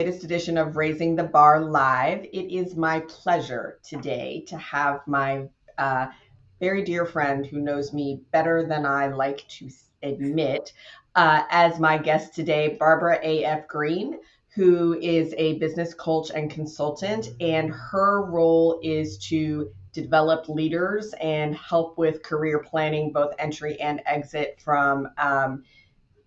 Latest edition of Raising the Bar Live. It is my pleasure today to have my uh, very dear friend who knows me better than I like to admit as my guest today, Barbara A.F. Greene, who is a business coach and consultant. And her role is to develop leaders and help with career planning, both entry and exit from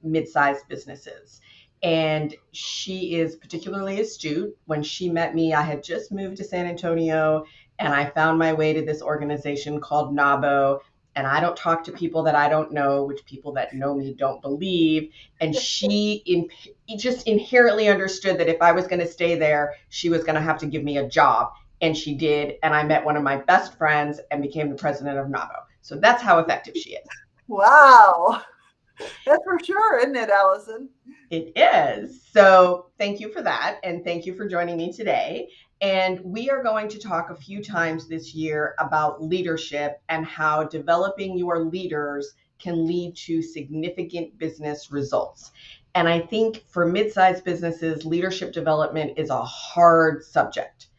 mid-sized businesses. And she is particularly astute. When she met me, I had just moved to San Antonio and I found my way to this organization called NABO. And I don't talk to people that I don't know, which people that know me don't believe. And just inherently understood that if I was going to stay there, she was going to have to give me a job. And she did. And I met one of my best friends and became the president of NABO. So that's how effective she is. Wow. That's for sure, isn't it, Allison? It is. So thank you for that. And thank you for joining me today. And we are going to talk a few times this year about leadership and how developing your leaders can lead to significant business results. And I think for mid-sized businesses, leadership development is a hard subject.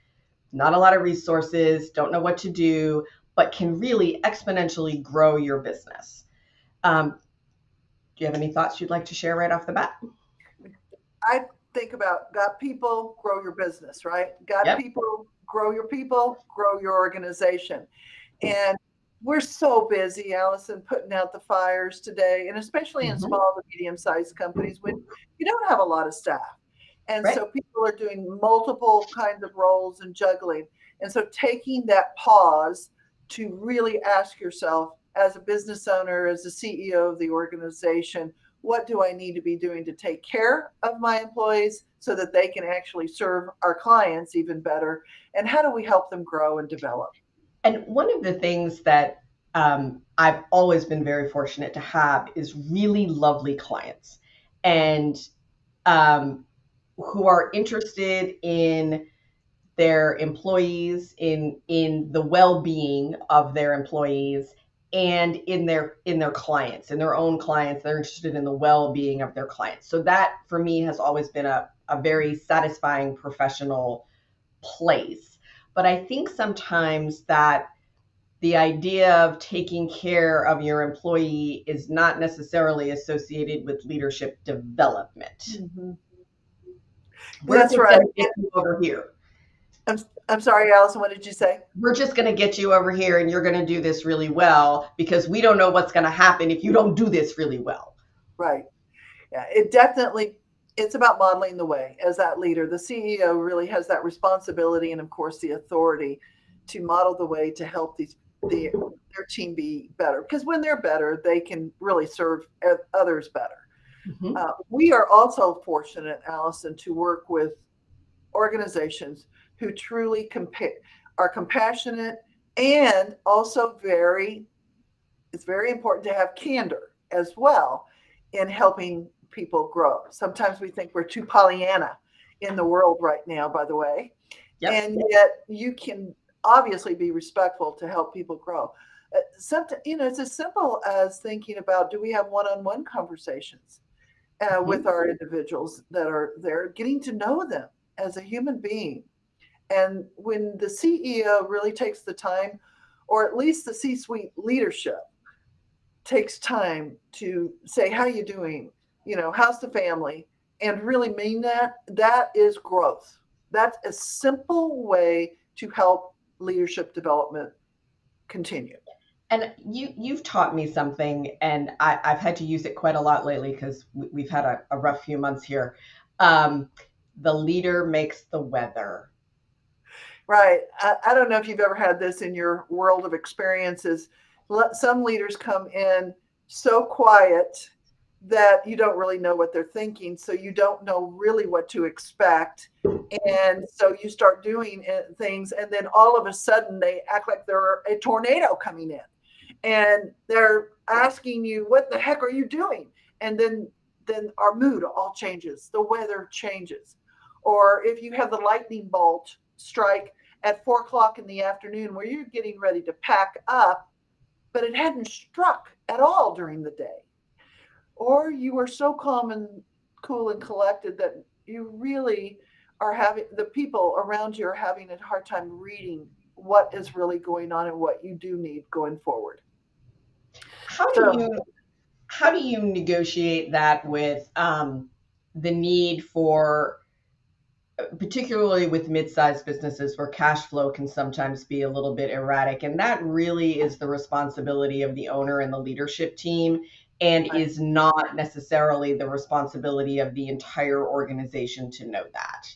Not a lot of resources, don't know what to do, but can really exponentially grow your business. Do you have any thoughts you'd like to share right off the bat? I think about got people, grow your business, right? Got Yep. people, grow your organization. And we're so busy, Allison, putting out the fires today, and especially in Mhm. small to medium sized companies when you don't have a lot of staff. And Right. so people are doing multiple kinds of roles and juggling. And so taking that pause to really ask yourself, as a business owner, as the CEO of the organization, what do I need to be doing to take care of my employees so that they can actually serve our clients even better? And how do we help them grow and develop? And one of the things that I've always been very fortunate to have is really lovely clients and um, who are interested in their employees, in the well-being of their employees, and in their clients, in their own clients. They're interested in the well-being of their clients. So that for me has always been a very satisfying professional place. But I think sometimes that the idea of taking care of your employee is not necessarily associated with leadership development. Mhm. We're That's just right. going to get you over here. I'm, I'm sorry, Allison, what did you say? We're just going to get you over here and you're going to do this really well because we don't know what's going to happen if you don't do this really well. Right. Yeah, it definitely it's about modeling the way as that leader. The CEO really has that responsibility and of course the authority to model the way to help their team be better. Because when they're better, they can really serve others better. Mhm. We are also fortunate, Allison, to work with organizations who truly are compassionate and also it's very important to have candor as well in helping people grow. Sometimes we think we're too Pollyanna in the world right now, by the way, Yep. and yet you can obviously be respectful to help people grow. Sometimes, it's as simple as thinking about, do we have one-on-one conversations with Mhm. our individuals that are there, getting to know them as a human being. And when the CEO really takes the time, or at least the C-suite leadership takes time to say, how you doing? How's the family? And really mean that, that is growth. That's a simple way to help leadership development continue. And you've taught me something, and I've had to use it quite a lot lately because we've had a rough few months here. Um, the leader makes the weather. Right. I don't know if you've ever had this in your world of experiences. Some leaders come in so quiet that you don't really know what they're thinking. So you don't know really what to expect. And so you start doing things, and then all of a sudden they act like they're a tornado coming in. And they're asking you, what the heck are you doing? And then our mood all changes, the weather changes. Or if you have the lightning bolt strike at 4 o'clock in the afternoon where you're getting ready to pack up, but it hadn't struck at all during the day. Or you are so calm and cool and collected that you really the people around you are having a hard time reading what is really going on and what you do need going forward. How do So, you how do you negotiate that with the need for, particularly with mid-sized businesses where cash flow can sometimes be a little bit erratic, and that really is the responsibility of the owner and the leadership team, and right, is not necessarily the responsibility of the entire organization to know that.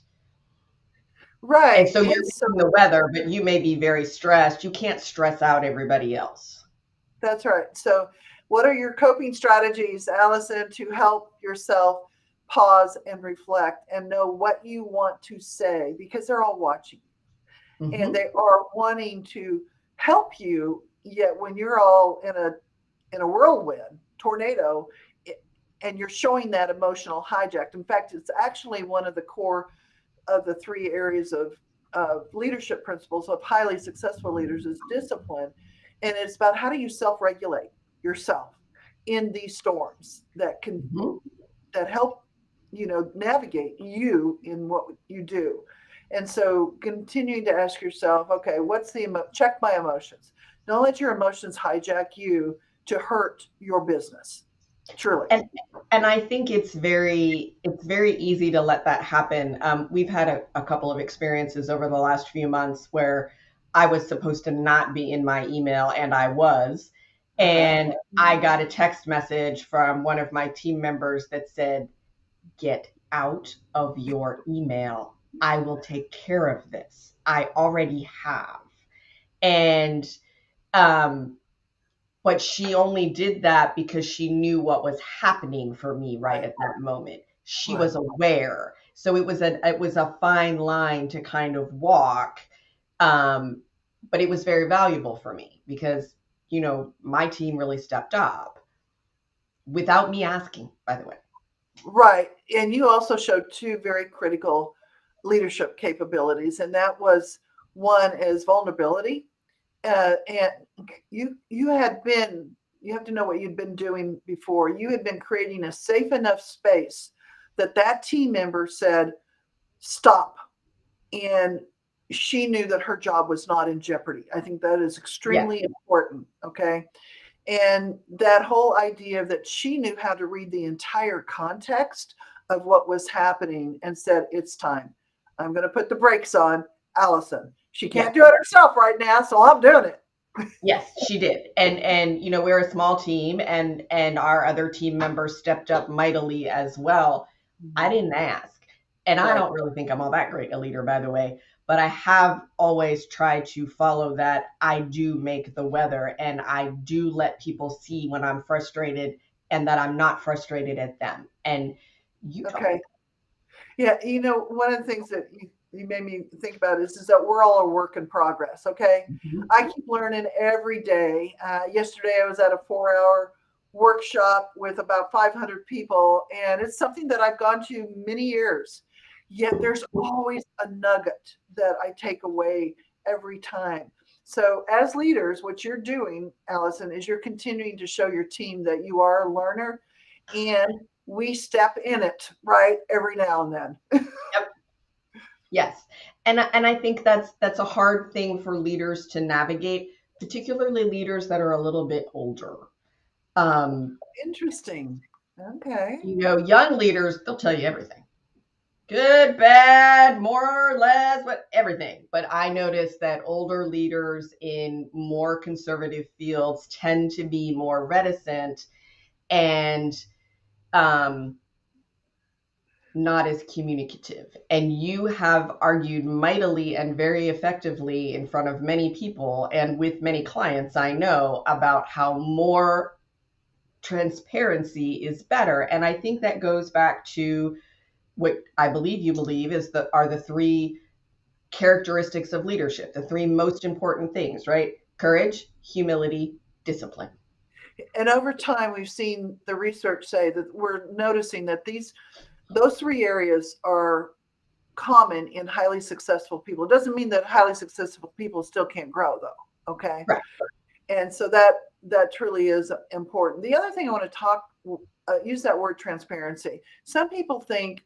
And right. so you're And so reading the weather, but you may be very stressed. You can't stress out everybody else. that's right. So, what are your coping strategies, Allison, to help yourself pause and reflect and know what you want to say? Because they're all watching and Hmm. they are wanting to help you. Yet, when you're all in a whirlwind tornado, it, and you're showing that emotional hijack. In fact, it's actually one of the core of the three areas of leadership principles of highly successful leaders is discipline. And it's about how do you self-regulate yourself in these storms that can Hmm. that help navigate you in what you do. And so continuing to ask yourself, okay, what's check my emotions. Don't let your emotions hijack you to hurt your business. Truly. And I think it's very easy to let that happen. We've had a couple of experiences over the last few months where I was supposed to not be in my email, and I was. Okay. And I got a text message from one of my team members that said, "Get out of your email. I will take care of this. I already have." And um, but she only did that because she knew what was happening for me right Right. at that moment. She Right. was aware. So it was a fine line to kind of walk. Um, but it was very valuable for me because, my team really stepped up without me asking, by the way. Right. And you also showed two very critical leadership capabilities, and that was one is vulnerability. And you have to know what you'd been doing before. You had been creating a safe enough space that that team member said, stop. And she knew that her job was not in jeopardy. I think that is Yes. extremely important. Okay. And that whole idea that she knew how to read the entire context of what was happening and said, it's time. I'm going to put the brakes on Allison. She can't Yes. do it herself right now, so I'm doing it. Yes, she did. And we're a small team, and our other team members stepped up mightily as well. I Mhm. didn't ask. And I Right. don't really think I'm all that great a leader, by the way, but I have always tried to follow that. I do make the weather, and I do let people see when I'm frustrated and that I'm not frustrated at them. And you taught me Okay. Yeah, one of the things that you made me think about is that we're all a work in progress. Okay, that. Mhm. I keep learning every day. Yesterday, I was at a 4-hour workshop with about 500 people, and it's something that I've gone to many years. Yet there's always a nugget that I take away every time. So, as leaders, what you're doing, Allison, is you're continuing to show your team that you are a learner and we step in it right every now and then. Yep. Yes. And I think that's a hard thing for leaders to navigate, particularly leaders that are a little bit older. Um, Interesting. Okay. young leaders, they'll tell you everything. Good, bad, more or less, but everything. But I noticed that older leaders in more conservative fields tend to be more reticent and um, not as communicative. And you have argued mightily and very effectively in front of many people and with many clients I know about how more transparency is better. And I think that goes back to what I believe you believe are the three characteristics of leadership, the three most important things, right? Courage, humility, discipline. And over time, we've seen the research say that we're noticing that those three areas are common in highly successful people. It doesn't mean that highly successful people still can't grow, though. Okay. Right. And so that truly is important. The other thing I want to use that word transparency. Some people think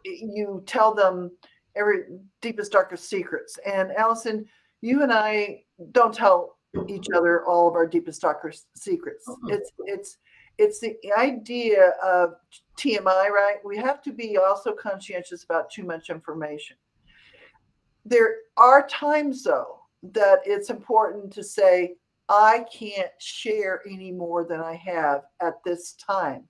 you tell them every deepest, darkest secrets. And Allison, you and I don't tell each other all of our deepest, darkest secrets. Mm-mm. It's the idea of TMI, right? We have to be also conscientious about too much information. There are times, though, that it's important to say, I can't share any more than I have at this time.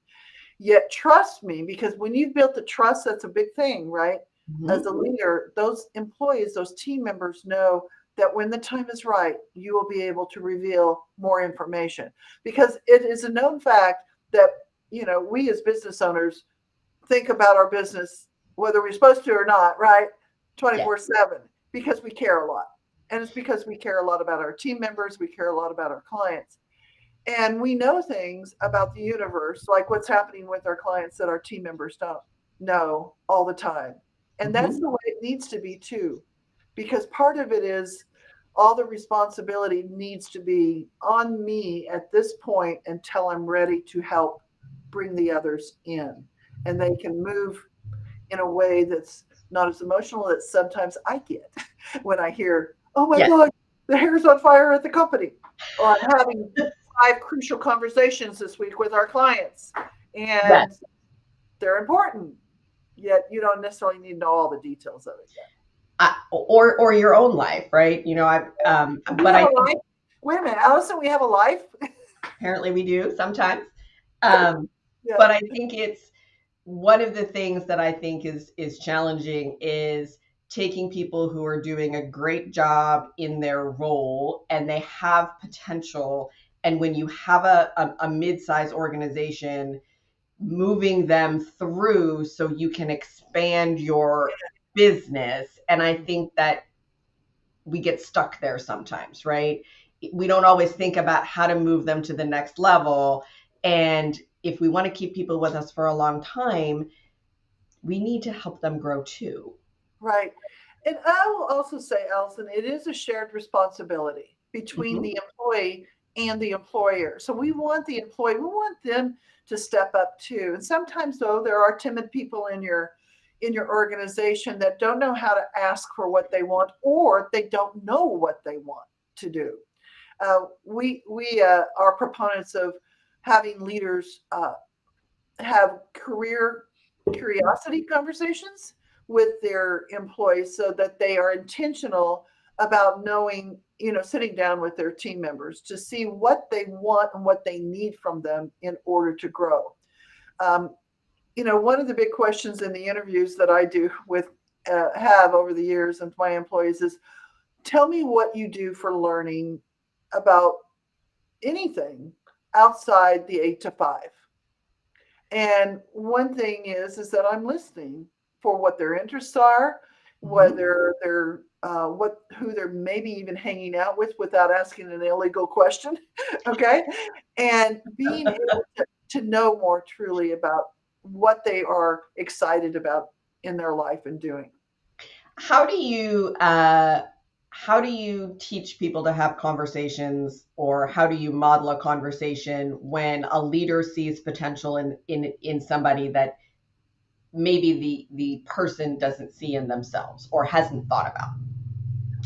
Yet trust me, because when you've built the trust, that's a big thing, right? As Mhm. a leader, those employees, those team members know that when the time is right, you will be able to reveal more information. Because it is a known fact that, we as business owners think about our business, whether we're supposed to or not, right? Yes. 24/7, because we care a lot. And it's because we care a lot about our team members, we care a lot about our clients. And we know things about the universe, like what's happening with our clients that our team members don't know all the time. And that's Mhm. the way it needs to be too, because part of it is all the responsibility needs to be on me at this point until I'm ready to help bring the others in. And they can move in a way that's not as emotional that sometimes I get when I hear, oh my Yes. God, the hair's on fire at the company. Or I'm having 5 crucial conversations this week with our clients. Yes. And they're important, yet you don't necessarily need to know all the details of it yet. Or your own life, right? We But have I a think life. Wait a minute, Allison, we have a life. apparently we do sometimes. Um, Yeah. but I think it's one of the things that I think is challenging is taking people who are doing a great job in their role and they have potential. And when you have a mid-sized organization, moving them through so you can expand your business. And I think that we get stuck there sometimes, right? We don't always think about how to move them to the next level. And if we want to keep people with us for a long time, we need to help them grow too. Right. And I will also say, Allison, it is a shared responsibility between Mhm. the employee and the employer. So we want the employee, we want them to step up too. And sometimes though, there are timid people in your organization that don't know how to ask for what they want, or they don't know what they want to do. We are proponents of having leaders have career curiosity conversations with their employees so that they are intentional about knowing, sitting down with their team members to see what they want and what they need from them in order to grow. Um, one of the big questions in the interviews that I do with have over the years and my employees is, tell me what you do for learning about anything outside the 8 to 5. And one thing is that I'm listening for what their interests are, Mhm. whether they're what who they're maybe even hanging out with without asking an illegal question. Okay. And being able to know more truly about what they are excited about in their life and doing. How do you teach people to have conversations, or how do you model a conversation when a leader sees potential in somebody that maybe the person doesn't see in themselves or hasn't thought about?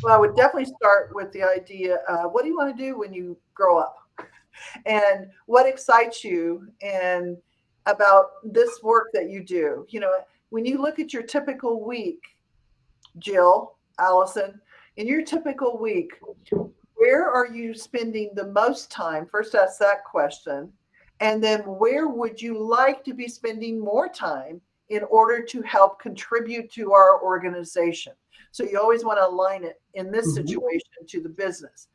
Well, I would definitely start with the idea, what do you want to do when you grow up? And what excites you and about this work that you do. When you look at your typical week, Jill, Allison, in your typical week, where are you spending the most time? First, ask that question. And then where would you like to be spending more time in order to help contribute to our organization? So you always want to align it in this Mhm. situation to the business.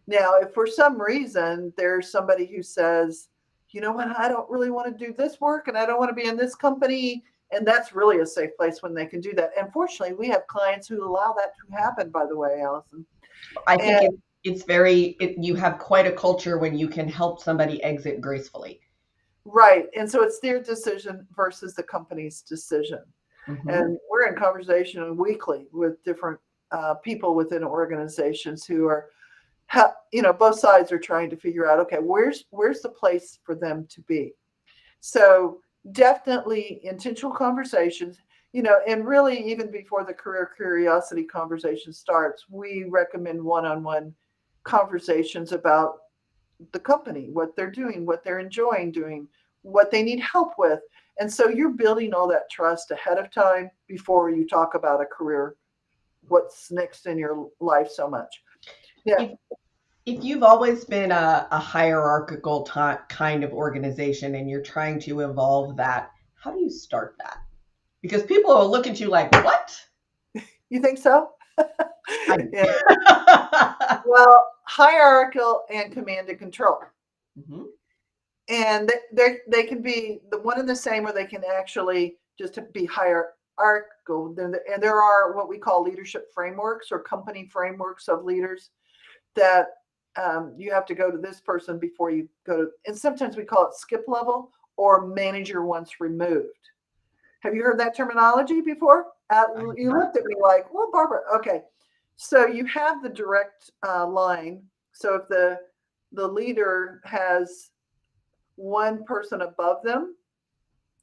Now, if for some reason there's somebody who says, you know what, I don't really want to do this work and I don't want to be in this company, and that's really a safe place when they can do that. And fortunately, we have clients who allow that to happen, by the way, Allison. I think And you have quite a culture when you can help somebody exit gracefully. right. And so it's their decision versus the company's decision. Mhm. And we're in conversation weekly with different people within organizations who are, both sides are trying to figure out, okay, where's the place for them to be. So definitely intentional conversations. And really, even before the career curiosity conversation starts, we recommend one-on-one conversations about the company, what they're doing, what they're enjoying doing, what they need help with. And so you're building all that trust ahead of time before you talk about a career, what's next in your life so much. Yeah, If if you've always been a hierarchical kind of organization and you're trying to evolve that, how do you start that? Because people will look at you like, what? you think so? I Yeah. Well, hierarchical and command and control. Mhm. And they can be the one and the same, or they can actually just be hierarchical. And there are what we call leadership frameworks or company frameworks of leaders that you have to go to this person before you go to, and sometimes we call it skip level or manager once removed. Have you heard that terminology before? I have You not. looked at me like, well, Barbara, okay. So you have the direct line. So if the leader has one person above them,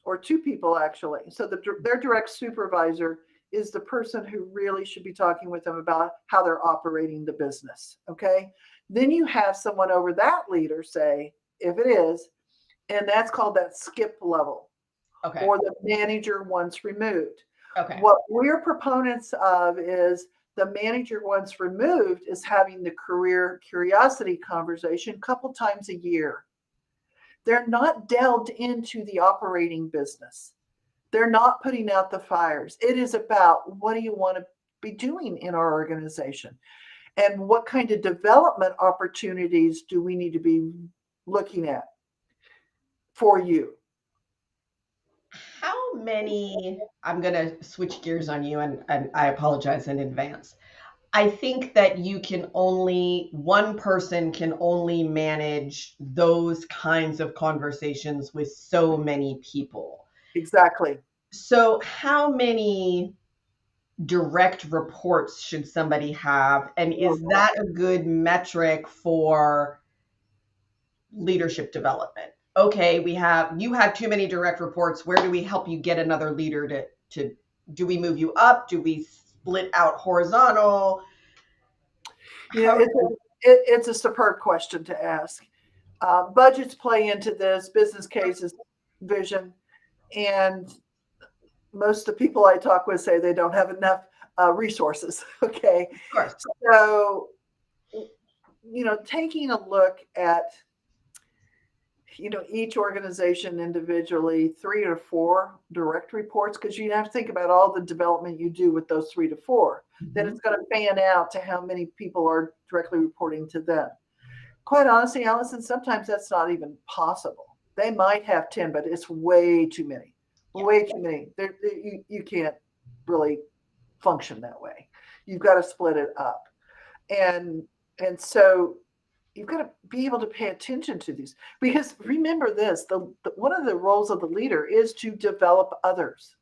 or two people actually. So their direct supervisor is the person who really should be talking with them about how they're operating the business. Okay. Then you have someone over that leader, say, if it is, and that's called that skip level Okay. or the manager once removed. Okay. What we're proponents of is the manager once removed is having the career curiosity conversation a couple times a year. They're not delved into the operating business. They're not putting out the fires. It is about what do you want to be doing in our organization? And what kind of development opportunities do we need to be looking at for you? How many, I'm going to switch gears on you and I apologize in advance. I think that one person can only manage those kinds of conversations with so many people. Exactly. So, how many direct reports should somebody have? And is that a good metric for leadership development? Okay, you have too many direct reports. Where do we help you get another leader to do we move you up? Do we split out horizontal? You know, How it's a superb question to ask. Budgets play into this, business cases, vision, and most of the people I talk with say they don't have enough resources. Okay, of course. so taking a look at each organization individually, 3 or 4 direct reports, because you have to think about all the development you do with those 3 to 4. Then Mhm. it's going to fan out to how many people are directly reporting to them. Quite honestly, Allison, sometimes that's not even possible. They might have 10, but it's way too many. Yeah. Way too many. You can't really function that way. You've got to split it up. And and so you've got to be able to pay attention to these, because remember this, one of the roles of the leader is to develop others,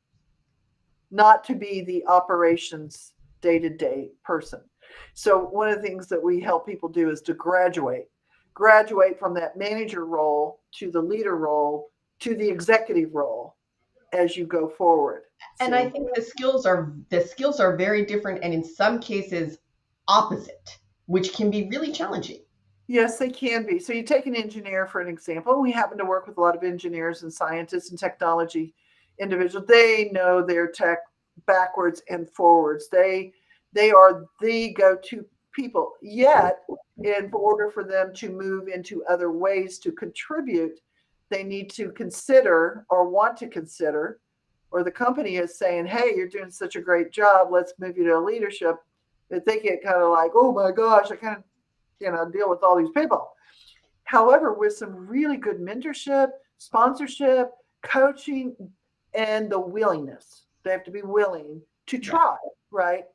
not to be the operations day-to-day person. So one of the things that we help people do is to graduate from that manager role to the leader role to the executive role as you go forward. And I See. think the skills are very different and in some cases opposite, which can be really challenging. Yes, they can be. So you take an engineer for an example. We happen to work with a lot of engineers and scientists and technology individuals. They know their tech backwards and forwards. They are the go-to people. Yet, in order for them to move into other ways to contribute, they need to consider or want to consider, or the company is saying, "Hey, you're doing such a great job. Let's move you to leadership." That they get kind of like, "Oh my gosh, I kind of deal with all these people." However, with some really good mentorship, sponsorship, coaching, and the willingness, they have to be willing to Yeah. try, right?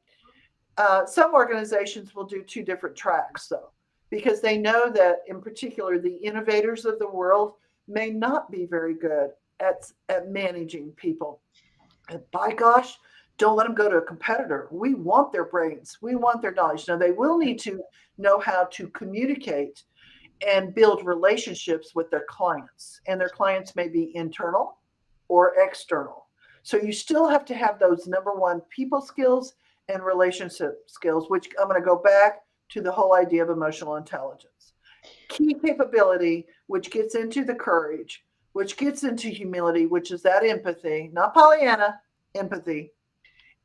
Some organizations will do 2 different tracks, though, because they know that, in particular, the innovators of the world may not be very good at managing people. And by gosh, don't let them go to a competitor. We want their brains. We want their knowledge. Now, they will need to know how to communicate and build relationships with their clients. And their clients may be internal or external. So you still have to have those number one people skills and relationship skills, which I'm going to go back to the whole idea of emotional intelligence. Key capability, which gets into the courage, which gets into humility, which is that empathy, not Pollyanna, empathy,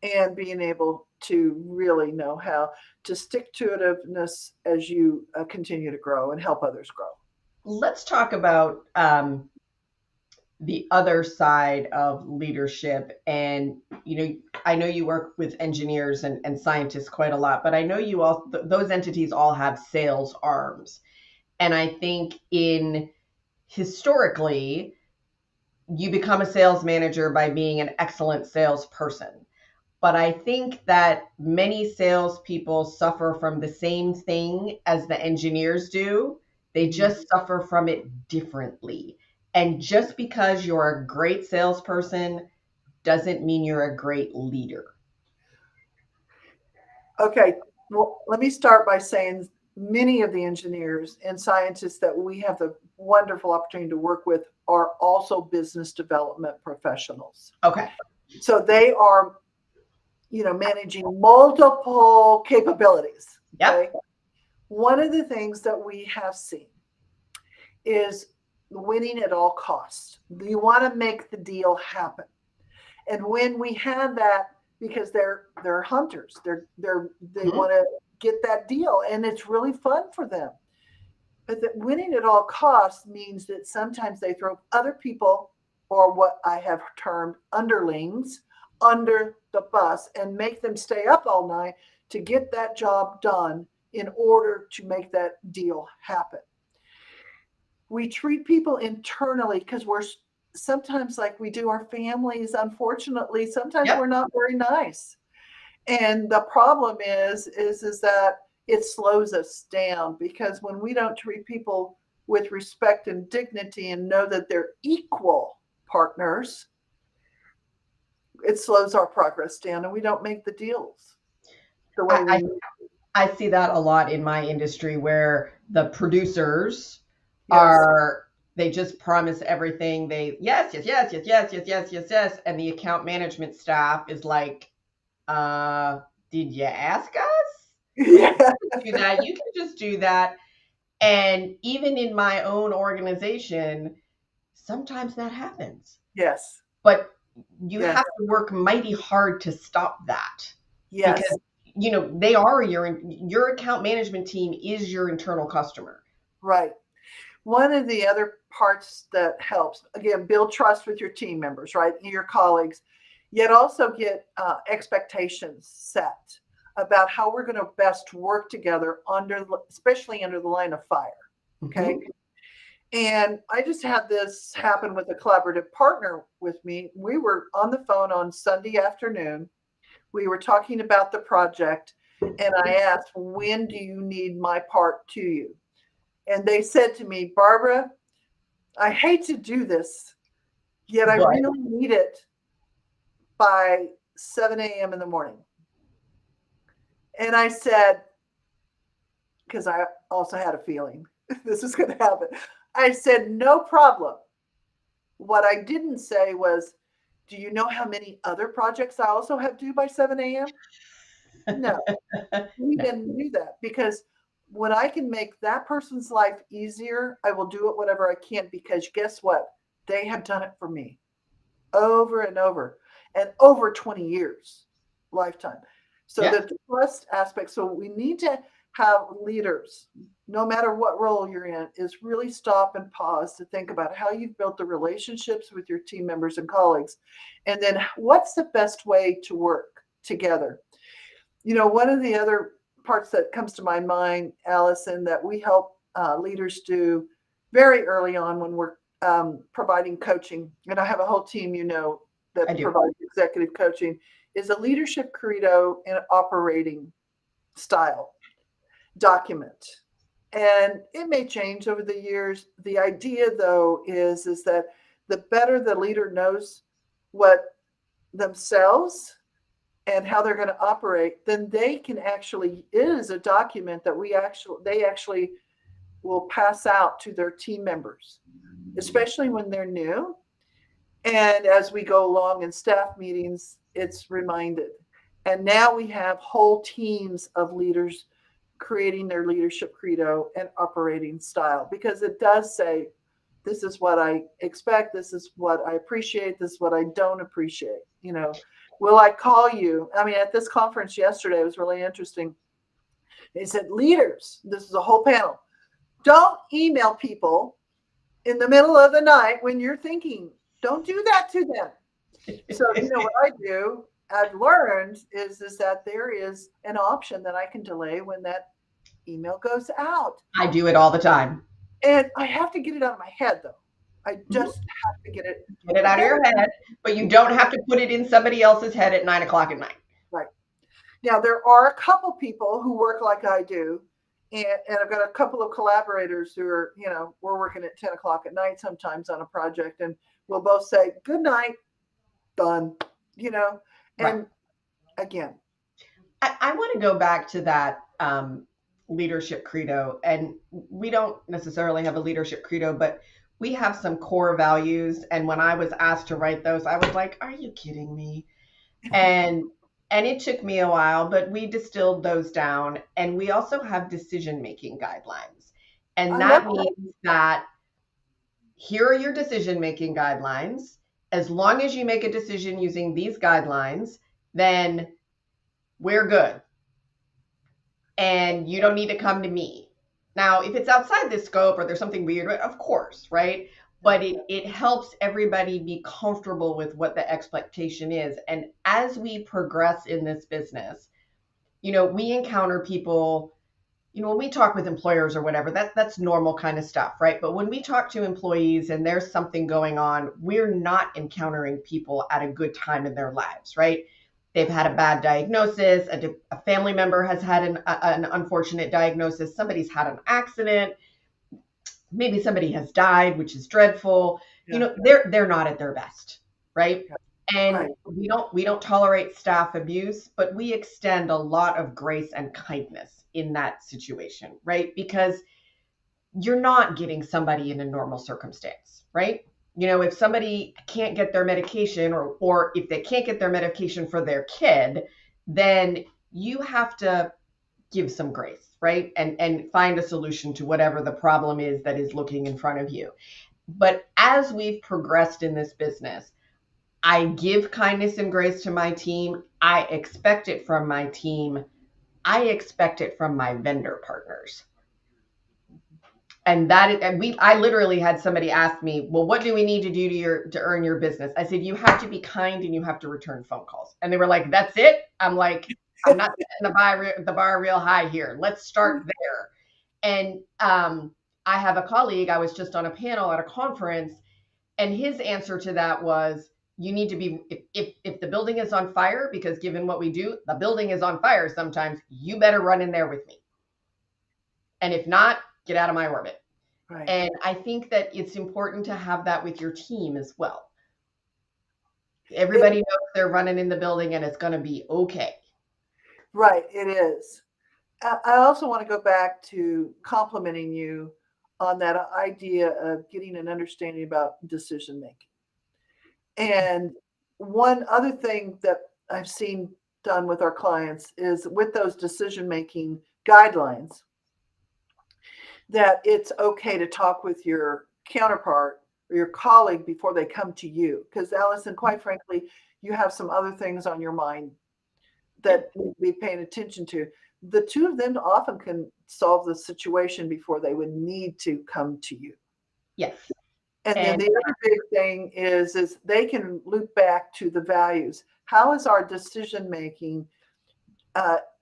and being able to really know how to stick to itiveness as you continue to grow and help others grow. Let's talk about the other side of leadership. And I know you work with engineers and scientists quite a lot, but I know you all those entities all have sales arms. And I think in historically, you become a sales manager by being an excellent salesperson. But I think that many salespeople suffer from the same thing as the engineers do. They just suffer from it differently. And just because you're a great salesperson doesn't mean you're a great leader. Okay, well, let me start by saying many of the engineers and scientists that we have the wonderful opportunity to work with are also business development professionals. Okay. So they are, managing multiple capabilities. Yep. Okay. One of the things that we have seen is winning at all costs. You want to make the deal happen. And when we have that, because they're hunters, they Mhm. want to get that deal, and it's really fun for them. But that winning at all costs means that sometimes they throw other people, or what I have termed underlings, under the bus and make them stay up all night to get that job done in order to make that deal happen. We treat people internally because we're sometimes like we do our families. Unfortunately, sometimes Yep. we're not very nice. And the problem is that it slows us down, because when we don't treat people with respect and dignity and know that they're equal partners, it slows our progress down and we don't make the deals the way I, we need. I see that a lot in my industry where the producers Yes. are they just promise everything. They yes, yes, yes, yes, yes, yes, yes, yes, yes, and the account management staff is like, uh, did you ask us? We can Yeah. do that. You can just do that. And even in my own organization, sometimes that happens. Yes. But you Yes. have to work mighty hard to stop that because Yes. they are your account management team is your internal customer. Right. One of the other parts that helps, again, build trust with your team members, right? Your colleagues, yet also get expectations set about how we're going to best work together especially under the line of fire. Okay. Hmm. And I just had this happen with a collaborative partner with me. We were on the phone on Sunday afternoon. We were talking about the project, and I asked, when do you need my part to you? And they said to me, Barbara, I hate to do this, yet I But really need it by 7 a.m. in the morning. And I said, because I also had a feeling this was going to happen, I said, no problem. What I didn't say was, do you know how many other projects I also have due by 7 a.m.? No, we no. didn't do that, because when I can make that person's life easier, I will do it whatever I can, because guess what? They have done it for me over and over, and over 20 years lifetime. So Yeah. the trust aspect. So we need to have leaders, no matter what role you're in, is really stop and pause to think about how you've built the relationships with your team members and colleagues, and then what's the best way to work together. One of the other parts that comes to my mind, Allison, that we help leaders do very early on when we're providing coaching, and I have a whole team, I that do. provides executive coaching, is a leadership credo and operating style document. And it may change over the years. The idea, though, is that the better the leader knows what themselves and how they're going to operate, then they can actually, it is a document that they actually will pass out to their team members, especially when they're new. And as we go along in staff meetings, it's reminded. And now we have whole teams of leaders creating their leadership credo and operating style, because it does say, this is what I expect, this is what I appreciate, this is what I don't appreciate. Will I call you? I mean, at this conference yesterday, it was really interesting. They said, leaders, this is a whole panel, don't email people in the middle of the night when you're thinking. Don't do that to them. So, what I do, I've learned is that there is an option that I can delay when that email goes out. I do it all the time. And I have to get it out of my head, though. I Mhm. just have to get it. Get it But out of then, your head, but you don't have to put it in somebody else's head at 9 o'clock at night. right. Now, there are a couple people who work like I do. And I've got a couple of collaborators who are, we're working at 10 o'clock at night sometimes on a project, and we'll both say, good night, done, Right. and again. I want to go back to that leadership credo. And we don't necessarily have a leadership credo, but we have some core values. And when I was asked to write those, I was like, are you kidding me? And it took me a while, but we distilled those down. And we also have decision making guidelines. And I love that that. means that here are your decision making guidelines. As long as you make a decision using these guidelines, then we're good. And you don't need to come to me. Now, if it's outside this scope or there's something weird, of course, right? But it helps everybody be comfortable with what the expectation is. And as we progress in this business, we encounter people, when we talk with employers or whatever, that's normal kind of stuff, right? But when we talk to employees and there's something going on, we're not encountering people at a good time in their lives, right? They've had a bad diagnosis, a family member has had an unfortunate diagnosis, somebody's had an accident, maybe somebody has died, which is dreadful. Yeah. They're not at their best, right? Yeah. And Right. we don't tolerate staff abuse, but we extend a lot of grace and kindness in that situation, right? Because you're not getting somebody in a normal circumstance, right? If somebody can't get their medication, or if they can't get their medication for their kid, then you have to give some grace, right? And find a solution to whatever the problem is that is looking in front of you. But as we've progressed in this business, I give kindness and grace to my team. I expect it from my team. I expect it from my vendor partners. And I literally had somebody ask me, well, what do we need to do to earn your business? I said, you have to be kind and you have to return phone calls. And they were like, that's it. I'm like, I'm not setting the bar real high here. Let's start there. And I have a colleague, I was just on a panel at a conference, and his answer to that was, you need to be, if the building is on fire, because given what we do, the building is on fire sometimes, you better run in there with me. And if not, get out of my orbit. Right. And I think that it's important to have that with your team as well. It, Everybody knows they're running in the building and it's going to be okay. right. It is. I also want to go back to complimenting you on that idea of getting an understanding about decision making. And one other thing that I've seen done with our clients is, with those decision making guidelines, that it's okay to talk with your counterpart or your colleague before they come to you. Because, Allison, quite frankly, you have some other things on your mind that need to be paying attention to. The two of them often can solve the situation before they would need to come to you. Yes. And then And the other big thing is they can loop back to the values. How is our decision making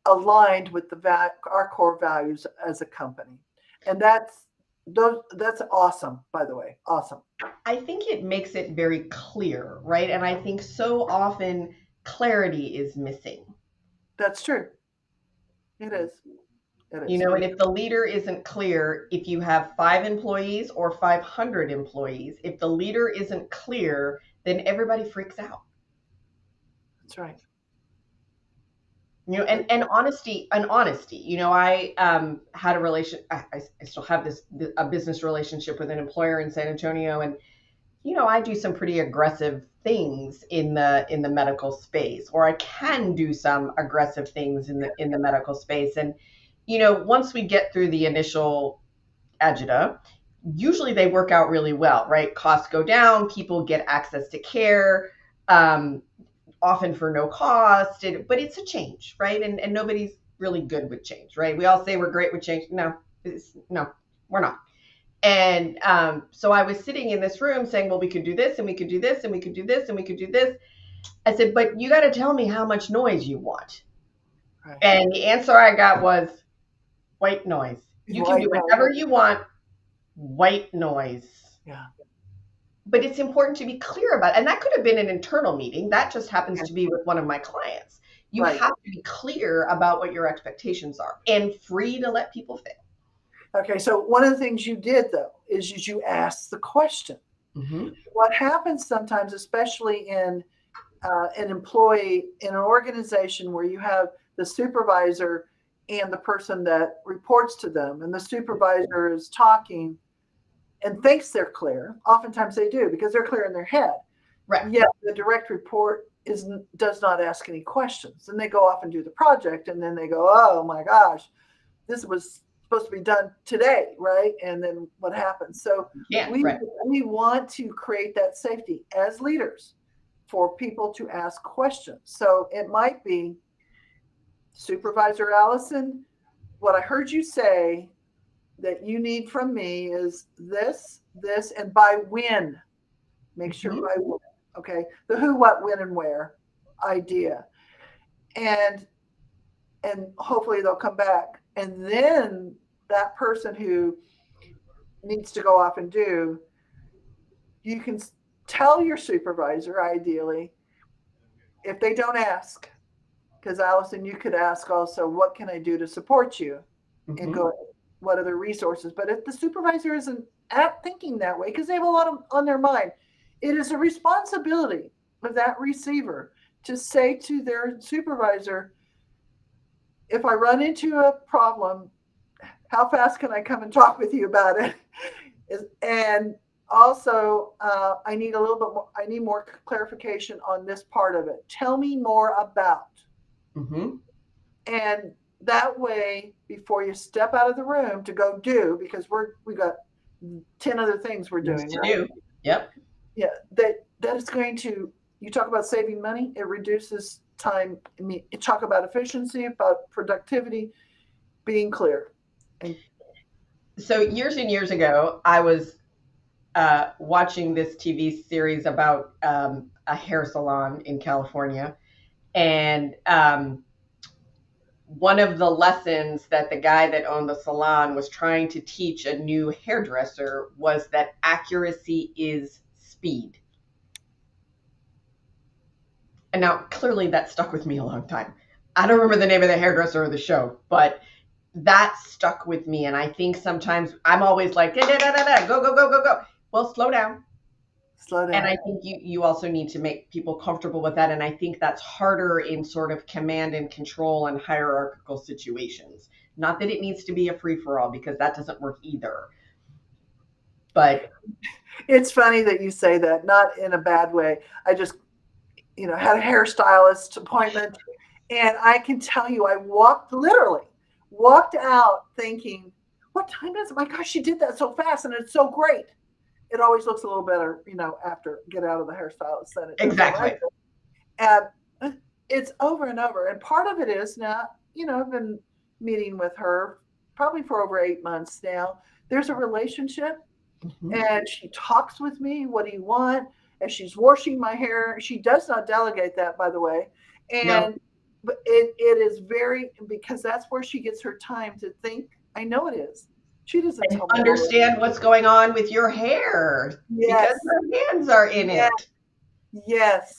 aligned with our core values as a company? And that's awesome, by the way. Awesome. I think it makes it very clear, right? And I think so often clarity is missing. That's true. It is. It You is. know, and if the leader isn't clear, if you have 5 employees or 500 employees, if the leader isn't clear, then everybody freaks out. That's right. And honesty. I had a relation. I still have a business relationship with an employer in San Antonio, and I do some pretty aggressive things in the medical space, or I can do some aggressive things in the medical space. And once we get through the initial agita, usually they work out really well, right? Costs go down, people get access to care, um, often for no cost. But it's a change, right? And nobody's really good with change, right? We all say we're great with change. No, we're not. And so I was sitting in this room saying, well, we could do this and we could do this and we could do this and we could do this. I said, but you got to tell me how much noise you want. Right. And the answer I got was white noise. You can Right. do whatever you want, white noise. Yeah. But it's important to be clear about it. And that could have been an internal meeting. That just happens to be with one of my clients. You Right. have to be clear about what your expectations are and free to let people fail. Okay. So one of the things you did though is you asked the question. Mm-hmm. What happens sometimes, especially in an employee in an organization where you have the supervisor and the person that reports to them, and the supervisor is talking and thinks they're clear. Oftentimes they do because they're clear in their head. Right. Yet the direct report does not ask any questions. And they go off and do the project, and then they go, "Oh my gosh, this was supposed to be done today, right?" And then what happens? So Yeah. we Right. we want to create that safety as leaders for people to ask questions. So it might be, Supervisor Allison, what I heard you say that you need from me is this, and by when. Make sure Mm-hmm. by when. Okay. The who, what, when, and where idea. And hopefully they'll come back. And then that person who needs to go off and do, you can tell your supervisor ideally, if they don't ask, because Allison, you could ask also, what can I do to support you? And Mm-hmm. go, what other resources? But if the supervisor isn't at thinking that way, because they have a lot on their mind, it is a responsibility of that receiver to say to their supervisor, if I run into a problem, how fast can I come and talk with you about it? And also, I need a little bit more, I need more clarification on this part of it. Tell me more about. Mm-hmm. And that way, before you step out of the room to go do, because we got 10 other things we're Things doing, to right? do. Yep. Yeah, that is going to, you talk about saving money, it reduces time. I mean, you talk about efficiency, about productivity, being clear. And So years and years ago, I was watching this TV series about a hair salon in California. And one of the lessons that the guy that owned the salon was trying to teach a new hairdresser was that accuracy is speed. And now clearly that stuck with me a long time. I don't remember the name of the hairdresser or the show, but that stuck with me. And I think sometimes I'm always like, da, da, da, da, da, go, go, go, go, go. Well, slow down. slow And down. I think you also need to make people comfortable with that. And I think that's harder in sort of command and control and hierarchical situations. Not that it needs to be a free for all, because that doesn't work either. But It's funny that you say that, not in a bad way. I just, had a hairstylist appointment, and I can tell you, I literally walked out thinking, what time is it? My gosh, she did that so fast, and it's so great. It always looks a little better, after get out of the hairstylist than it does when I exactly. do. And it's over and over. And part of it is now, I've been meeting with her probably for over 8 months now. There's a relationship, Mm-hmm. and she talks with me. What do you want? As she's washing my hair, she does not delegate that, by the way. No, And but it is very, because that's where she gets her time to think. I know it is. She doesn't and tell me all this. understand what's going on with your hair because Yes, her hands are in yes, it. yes.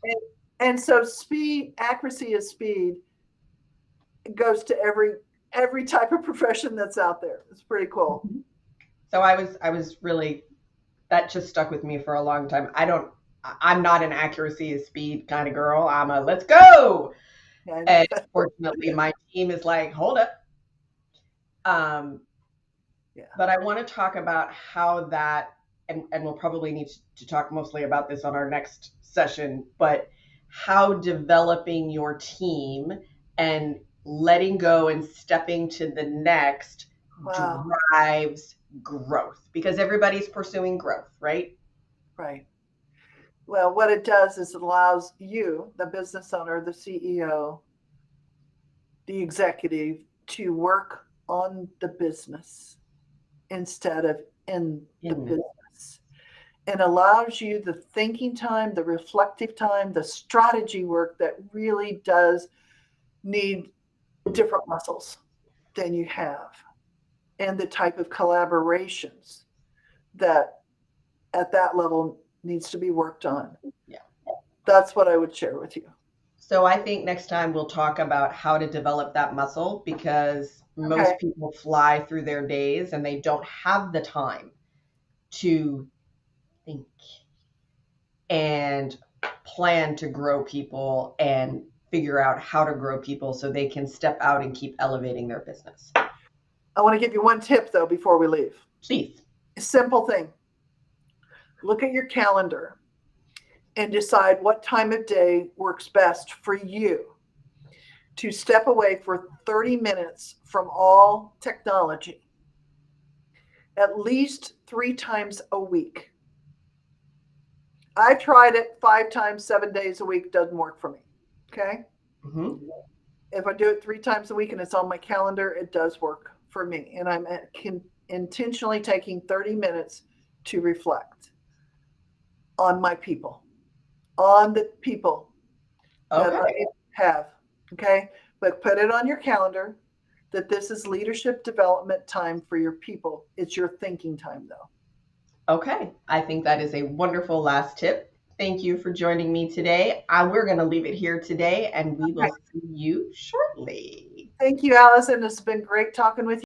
And, and so speed, accuracy is speed. It goes to every type of profession that's out there. It's pretty cool. Mhm. So I was really, that just stuck with me for a long time. I'm not an accuracy is speed kind of girl. I'm a let's go. And And fortunately my team is like, hold up. Um, yeah, but I want to talk about how that and we'll probably need to talk mostly about this on our next session, but how developing your team and letting go and stepping to the next Wow. drives growth because everybody's pursuing growth, right? Right. Well, what it does is it allows you, the business owner, the CEO, the executive, to work on the business instead of in the In business, and allows you the thinking time, the reflective time, the strategy work that really does need different muscles than you have, and the type of collaborations that at that level needs to be worked on. yeah. That's what I would share with you. So I think next time we'll talk about how to develop that muscle because Okay. most people fly through their days and they don't have the time to think and plan to grow people and figure out how to grow people so they can step out and keep elevating their business. I want to give you one tip though before we leave. Please. A simple thing. Look at your calendar and decide what time of day works best for you to step away for 30 minutes from all technology at least 3 times a week. I tried it 5 times, 7 days a week, doesn't work for me. Okay. Mm-hmm. If I do it 3 times a week and it's on my calendar, it does work for me. And I'm intentionally taking 30 minutes to reflect on my people, on the people that I Okay. have. Okay. But put it on your calendar that this is leadership development time for your people. It's your thinking time, though. Okay. I think that is a wonderful last tip. Thank you for joining me today. We're going to leave it here today and we Okay. will see you shortly. Thank you, Allison. It's been great talking with you.